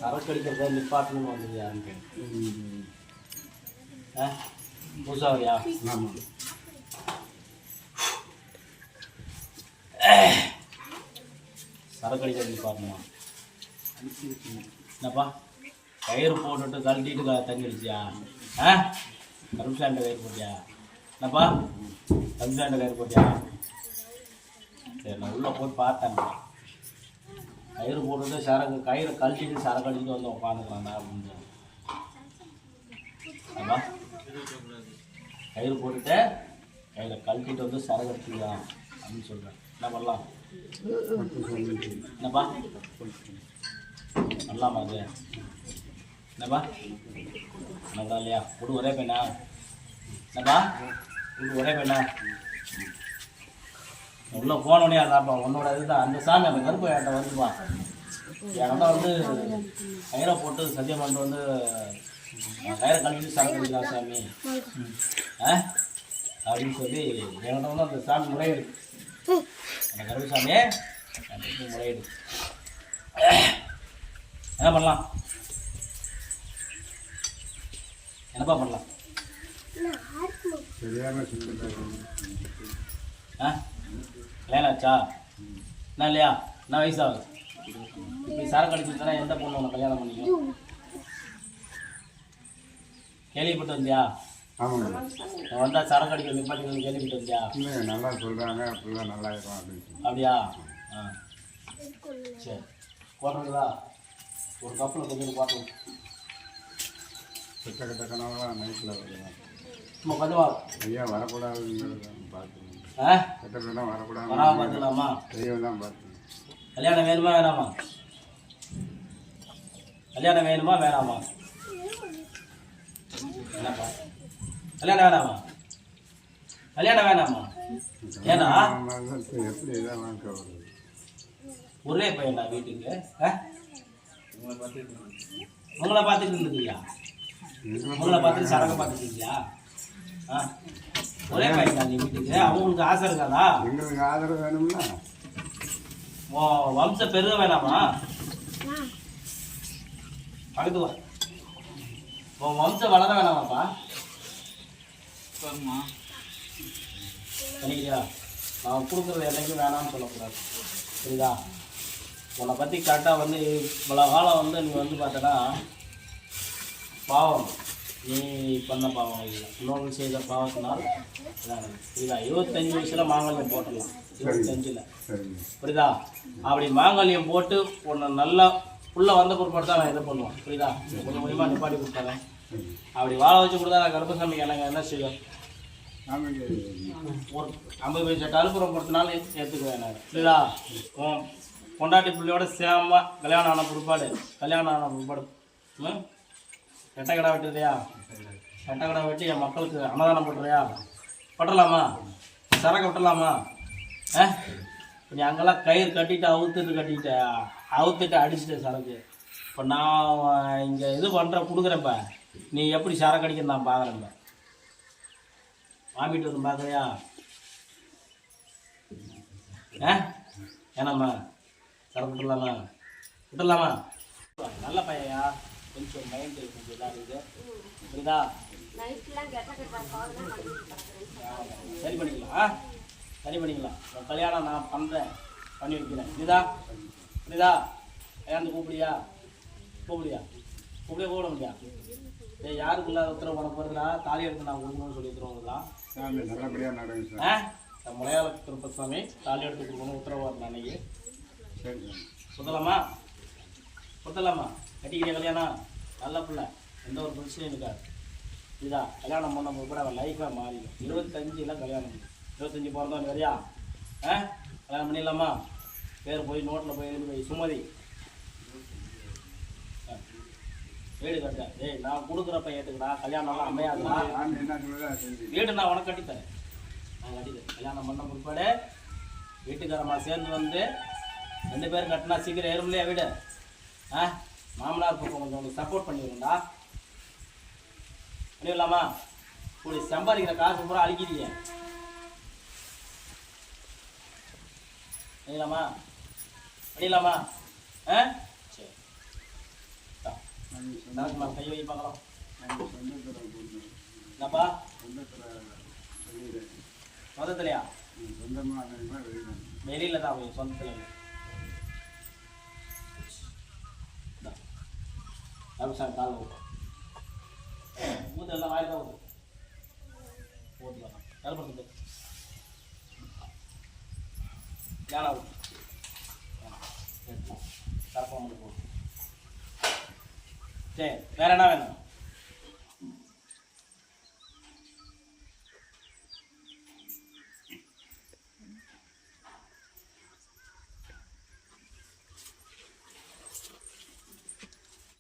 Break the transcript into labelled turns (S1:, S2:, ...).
S1: சரக்கு அடிக்கிறத நிப்பாட்டணும்னு வந்தது யாருன்னு பூசாவரியா?
S2: ஆமாம்.
S1: சரக்கு அடிக்கிறது நிப்பாட்டணுமா? என்னப்பா கயிறு போட்டுட்டு கழட்டிட்டு தண்ணி அடிச்சியா? கரும்சாண்ட கயிறு போட்டியா? என்னப்பா கரும்சாண்ட கயிறு போட்டியா? சரி, நான் உள்ளே போய் பார்த்தேன். கயிறு போட்டுட்டு சரக்கு கயிறை கழட்டிட்டு சரக்கு அடிச்சுட்டு வந்து உட்காந்துக்கலாம்டா அப்படின்னு. அப்பா கயிறு போட்டுட்டு கயிறை கழட்டிட்டு வந்து சரக்கு அடிச்சுக்கலாம் அப்படின்னு சொல்கிறேன். என்ன பண்ணலாம்? என்னப்பா பண்ணலாமா? அது என்னப்பா நல்லா இல்லையா? விடு ஒரே பையனா? என்னப்பா விடு ஒரே பையனா? உள்ளே போனோடனே அதான்ப்பா உன்னோட இதுதான். அந்த சாமி அந்த கருப்பு என்கிட்ட வந்துப்பா. என்கிட்ட வந்து கயிறை போட்டு சத்தியம் பண்ணிட்டு வந்து கயிறை கழிச்சு சரக்கு அடிக்கலாம் சாமி அப்படின்னு சொல்லி என்கிட்ட வந்து அந்த சாமி முறையிடு. அந்த கருப்பு சாமி முறையிடு. என்ன பண்ணலாம்? என்னப்பா பண்ணலாம்? கல்யாணம் ஆச்சா? என்ன இல்லையா? என்ன வயசாகுது? இப்படி சரக்கு அடிச்சுட்டுனா எந்த பொண்ணு உன்னை கல்யாணம் பண்ணிக்கும்? கேள்விப்பட்டு வந்தியா?
S2: ஆமாங்க.
S1: வந்தா சரக்கு அடிக்கிற நிப்பாட்டி கேள்விப்பட்டு வந்தியா?
S2: நல்லா சொல்கிறாங்க, அப்படிலாம் நல்லா இருக்கும் அப்படின்னு.
S1: அப்படியா? சரி, போடுறீங்களா? ஒரு கப்பில் கொஞ்சம் போட்டோம்.
S2: கிட்ட கிட்ட கனவுலாம் நைட்டில் வருவாங்க.
S1: சும்மா கொஞ்சமா
S2: ஐயா வரக்கூடாதுங்கிறத பார்த்து கிட்டத்தட்ட வரக்கூடாது.
S1: வராம பார்த்துக்கலாமா?
S2: தெய்வம் தான் பார்த்து.
S1: கல்யாணம் வேணுமா வேணாமா? கல்யாணம் வேணுமா வேணாமா? என்னப்பா கல்யாணம் வேணாமா? கல்யாணம் வேணாமா? ஏன்னா
S2: எப்படி இதான் வருது?
S1: ஒரே பையனா வீட்டுக்கு? உங்களை பார்த்துட்டு இருந்துக்கியா? உங்களை பார்த்துட்டு சரக்கு பார்த்துக்கியா? ஒரே பையனா நீ வீட்டுக்கு? அவங்களுக்கு ஆசை இருக்காதா?
S2: எங்களுக்கு ஆதரவு வேணும்னா
S1: வம்சம் பெருக வேணாமா? பக்கத்து வா. உன் வம்சம் வளர வேணாமாப்பா? சரிங்களா? நான் கொடுக்குறது என்னைக்கும் வேணாம்னு சொல்லக்கூடாது. சரிதா? உன்னை பற்றி கரெக்டாக வந்து இவ்வளோ காலம் வந்து நீ வந்து பார்த்தனா பாவம் நீ பண்ண பாவம் இல்லை, இன்னொரு செய்த பாவத்தினால் புரியுதா? 25 வயசில் மாங்கல்யம் போட்டுடலாம். 25ல் புரியுதா? அப்படி மாங்கல்யம் போட்டு உன்னை நல்லா உள்ளே வந்த பொருட்பாடு தான் நான் இதை பண்ணுவேன். புரியுதா? கொஞ்சம் கொஞ்சமாக நிப்பாட்டி கொடுத்தாரேன். அப்படி வாழ வச்சு கொடுத்தா நான் கருப்பசாமி எனக்கு என்ன செய்வேன்? ஒரு 50 வயசு கழுப்புறம் பொறுத்தனாலும் ஏற்றுக்குவேன் நான். புரியுதா? பொண்டாட்டி பிள்ளையோட சேமா கல்யாணம் ஆன பிற்பாடு ரெட்டை கடை வெட்டுறியா? ரெட்டை கடை வெட்டி என் மக்களுக்கு அன்னதானம் பண்ணுறியா? பட்டலாமா? சரக்கு விட்டலாமா? நீ அங்கெல்லாம் கயிறு கட்டிட்டு அவுத்துட்டு அடிச்சுட்டேன் சரக்கு. இப்போ நான் இங்கே இது பண்ணுறேன் கொடுக்குறேன்ப்ப, நீ எப்படி சரக்கு அடிக்க நான் பார்க்குறேன்ப்ப. வாமிட்டு வந்து பார்க்குறியா? ஏன்னாம்மா சரக்கு விட்டுலாமா? நல்ல பையன்யா, கொஞ்சம் மைண்டு கொஞ்சம் இதாக இருக்குது. புரியுதா? சரி பண்ணிக்கலாம். கல்யாணம் நான் பண்ணுறேன், பண்ணி வைக்கிறேன். புரியுதா? கல்யாணத்துக்கு கூப்பிட முடியா? யாருக்கு இல்லாத உத்தரவு உனக்கு வருதுடா? தாலி எடுத்து நான் கொடுக்கணும்னு சொல்லி உத்தரவுலாம் மலையாள திருப்பசாமி தாலி எடுத்து கொடுக்கணும் உத்தரவு வரணும் அன்னைக்கு. சுத்தலாமா? கட்டிக்கிறிய கல்யாணம்? நல்ல பிள்ளை, எந்த ஒரு பிரச்சனையும் இருக்காது. இதுதா கல்யாணம் பண்ண கூட அவன் லைஃபாக மாறிடும். 25 கல்யாணம், 25 பிறந்தவன் வரையா? கல்யாணம் பண்ணிடலாமா? பேர் போய் நோட்டில் போய் எழுதி போய் சுமதி வீடு கட்ட. நான் கொடுக்குறப்ப ஏற்றுக்கடா. கல்யாணம்லாம் அமையாதுடா. வீடு நான் உனக்கு கட்டித்தரேன். கல்யாணம் பண்ண முற்பாடு வீட்டுக்காரம்மா சேர்ந்து வந்து 2 பேரும் கட்டினா சீக்கிரம் ஏறும் இல்லையா வீடு? மாமனார் பக்கம் கொஞ்சம் உங்களுக்கு சப்போர்ட் பண்ணிடுங்கடா. பண்ணிடலாமா? இப்படி சம்பாதிக்கிற காசு பூரா அழிக்கிறீங்க. பண்ணிடலாமா? சரி, சரக்கு மேலே கை வை பார்க்கலாம்.
S2: எங்கள் சொந்தத்தில் போட்டு
S1: என்னப்பா
S2: சொந்தத்தில் வெளியில்
S1: சொந்தத்துலையா?
S2: சொந்தமாக வெளியில்
S1: வெளியில் தான் போய் சொந்தத்தில் இல்லை. அப்படி சார் கால் ஊற்று ஊற்று எல்லாம் வாயில் தான் ஊற்று ஊற்றுலாம் கருப்படுத்து ஏனா ஊற்று கரப்பாக மட்டும் போட்டு சரி வேறு என்ன வேணும்?